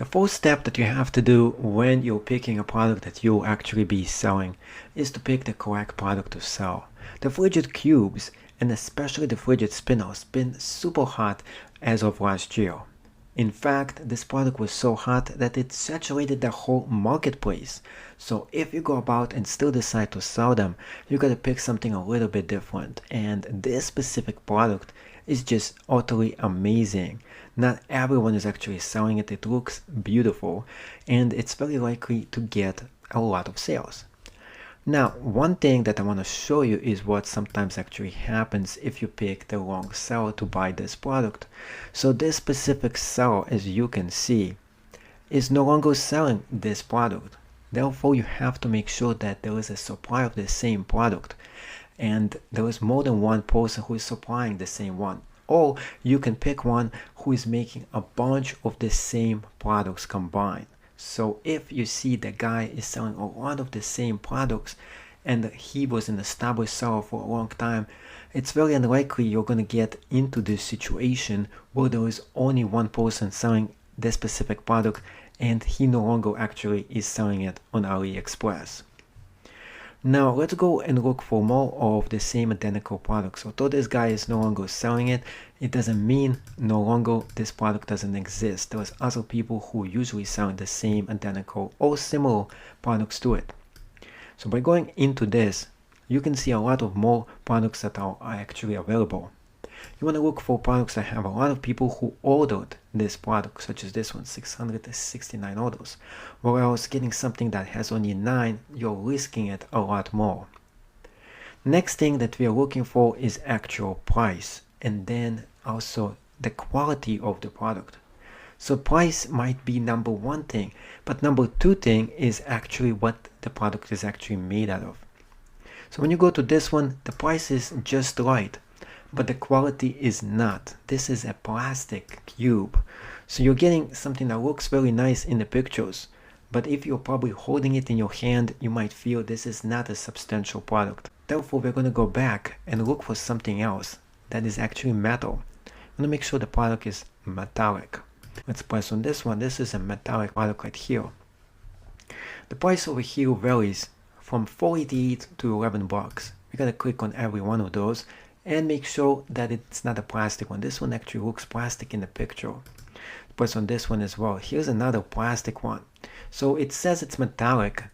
The first step that you have to do when you're picking a product that you'll actually be selling is to pick the correct product to sell. The Frigid Cubes, and especially the Frigid Spinners, been super hot as of last year. In fact, this product was so hot that it saturated the whole marketplace. So if you go about and still decide to sell them, you gotta pick something a little bit different. And this specific product is just utterly amazing. Not everyone is actually selling it. It looks beautiful and it's very likely to get a lot of sales. Now, one thing that I want to show you is what sometimes actually happens if you pick the wrong seller to buy this product. So this specific seller, as you can see, is no longer selling this product. Therefore, you have to make sure that there is a supply of the same product and there is more than one person who is supplying the same one. Or you can pick one who is making a bunch of the same products combined. So if you see the guy is selling a lot of the same products and he was an established seller for a long time, it's very unlikely you're going to get into this situation where there is only one person selling this specific product and he no longer actually is selling it on AliExpress. Now let's go and look for more of the same identical products. Although this guy is no longer selling it, it doesn't mean no longer this product doesn't exist. There's other people who usually selling the same identical or similar products to it. So by going into this, you can see a lot of more products that are actually available. You want to look for products that have a lot of people who ordered this product, such as this one, 669 orders. Whereas getting something that has only 9, you're risking it a lot more. Next thing that we are looking for is actual price, and then also the quality of the product. So price might be number one thing, but number two thing is actually what the product is actually made out of. So when you go to this one, the price is just right, but the quality is not. This is a plastic cube. So you're getting something that looks very nice in the pictures, but if you're probably holding it in your hand, you might feel this is not a substantial product. Therefore, we're going to go back and look for something else that is actually metal. I'm going to make sure the product is metallic. Let's press on this one. This is a metallic product right here. The price over here varies from $4.88 to $11. We got to click on every one of those and make sure that it's not a plastic one. This one actually looks plastic in the picture. Press on this one as well. Here's another plastic one. So it says it's metallic,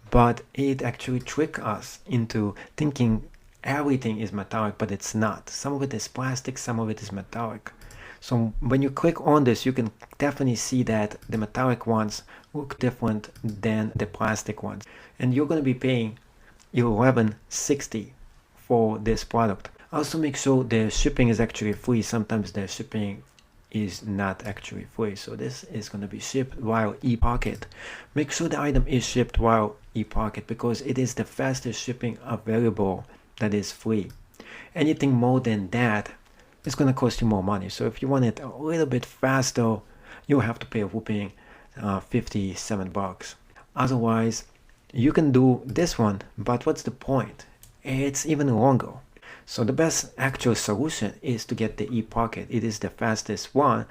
but it actually tricks us into thinking everything is metallic, but it's not. Some of it is plastic, some of it is metallic. So when you click on this, you can definitely see that the metallic ones look different than the plastic ones. And you're going to be paying $11.60 for this product. Also make sure the shipping is actually free. Sometimes the shipping is not actually free. So this is going to be shipped while ePocket. Make sure the item is shipped while ePocket because it is the fastest shipping available that is free. Anything more than that is going to cost you more money. So if you want it a little bit faster, you'll have to pay a whooping $57. Otherwise, you can do this one, but what's the point? It's even longer. So the best actual solution is to get the ePocket. It is the fastest one,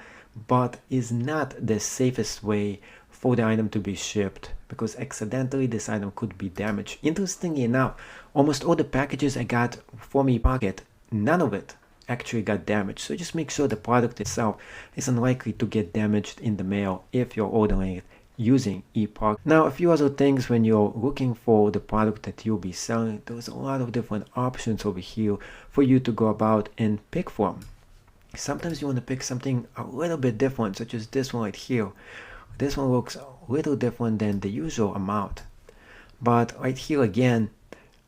but is not the safest way for the item to be shipped because accidentally this item could be damaged. Interestingly enough, almost all the packages I got from ePocket, none of it actually got damaged. So just make sure the product itself is unlikely to get damaged in the mail if you're ordering it using ePocket. Now, a few other things when you're looking for the product that you'll be selling, there's a lot of different options over here for you to go about and pick from. Sometimes you want to pick something a little bit different, such as this one right here. This one looks a little different than the usual amount. But right here again,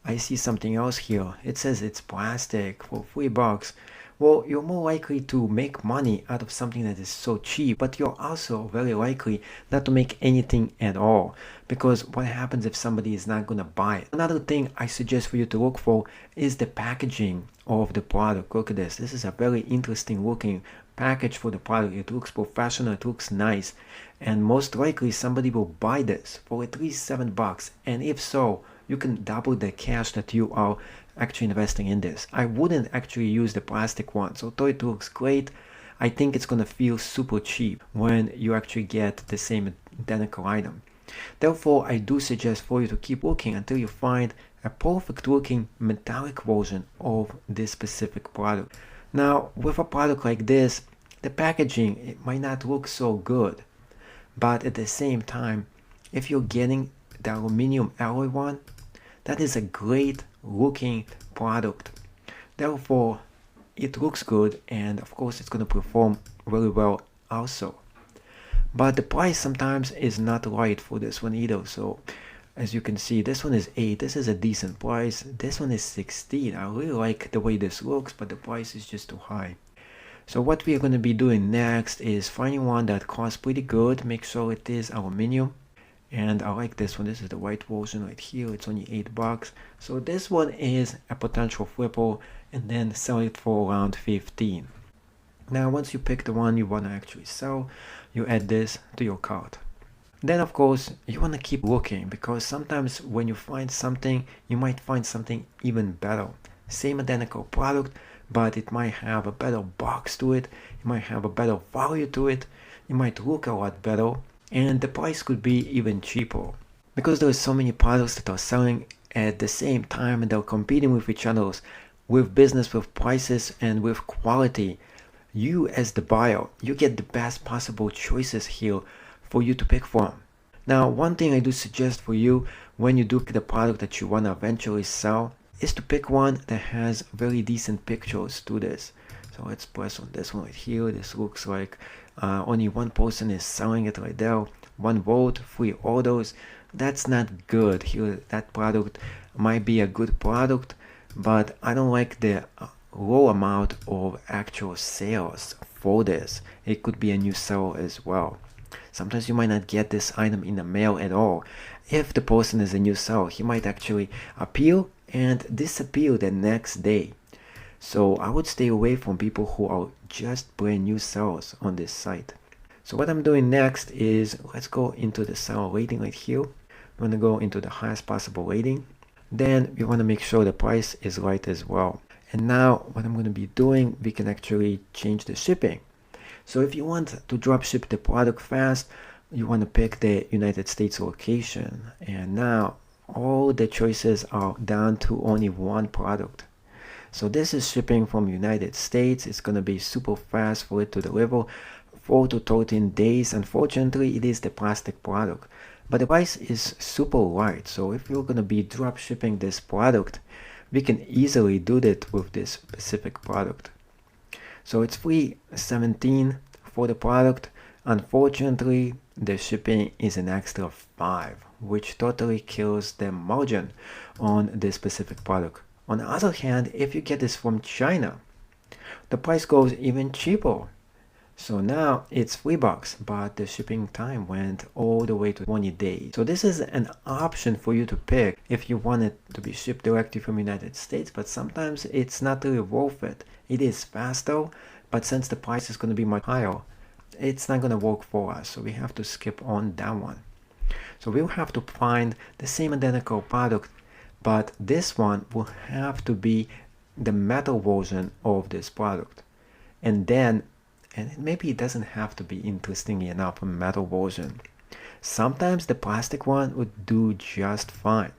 I see something else here. It says it's plastic for $3. Well, you're more likely to make money out of something that is so cheap, but you're also very likely not to make anything at all, because what happens if somebody is not going to buy it? Another thing I suggest for you to look for is the packaging of the product. Look at this. This is a very interesting looking package for the product. It looks professional, it looks nice, and most likely somebody will buy this for at least $7. And if so, you can double the cash that you are actually investing in this. I wouldn't actually use the plastic ones, although it looks great. I think it's gonna feel super cheap when you actually get the same identical item. Therefore, I do suggest for you to keep looking until you find a perfect looking metallic version of this specific product. Now, with a product like this, the packaging, it might not look so good, but at the same time, if you're getting the aluminum alloy one, that is a great looking product. Therefore, it looks good, and of course it's going to perform really well also. But the price sometimes is not right for this one either. So as you can see, this one is 8. This is a decent price. This one is 16. I really like the way this looks, but the price is just too high. So what we are going to be doing next is finding one that costs pretty good. Make sure it is aluminum. And I like this one. This is the white version right here. It's only $8. So this one is a potential flipper, and then sell it for around 15. Now once you pick the one you want to actually sell, you add this to your cart. Then of course you want to keep looking, because sometimes when you find something, you might find something even better. Same identical product, but it might have a better box to it, it might have a better value to it, it might look a lot better, and the price could be even cheaper. Because there are so many products that are selling at the same time and they're competing with each other, with business, with prices, and with quality, you as the buyer, you get the best possible choices here for you to pick from. Now, one thing I do suggest for you when you do pick the product that you want to eventually sell is to pick one that has very decent pictures to this. So let's press on this one right here. This looks like only one person is selling it right there. 1 vote, 3 orders. That's not good. Here, that product might be a good product, but I don't like the low amount of actual sales for this. It could be a new seller as well. Sometimes you might not get this item in the mail at all. If the person is a new seller, he might actually appear and disappear the next day. So I would stay away from people who are just brand new sellers on this site. So what I'm doing next is, let's go into the seller rating right here. I'm going to go into the highest possible rating. Then you want to make sure the price is right as well. And now what I'm going to be doing, we can actually change the shipping. So if you want to drop ship the product fast, you want to pick the United States location. And now all the choices are down to only one product. So this is shipping from United States. It's going to be super fast for it to deliver, 4 to 13 days. Unfortunately, it is the plastic product, but the price is super light. So if you're going to be drop shipping this product, we can easily do that with this specific product. So it's $3.17 for the product. Unfortunately, the shipping is an extra 5, which totally kills the margin on this specific product. On the other hand, if you get this from China, the price goes even cheaper. So now it's $3, but the shipping time went all the way to 20 days. So this is an option for you to pick if you want it to be shipped directly from the United States, but sometimes it's not really worth it. It is faster, but since the price is going to be much higher, it's not going to work for us. So we have to skip on that one. So we'll have to find the same identical product, but this one will have to be the metal version of this product. And maybe it doesn't have to be, interestingly enough, a metal version. Sometimes the plastic one would do just fine.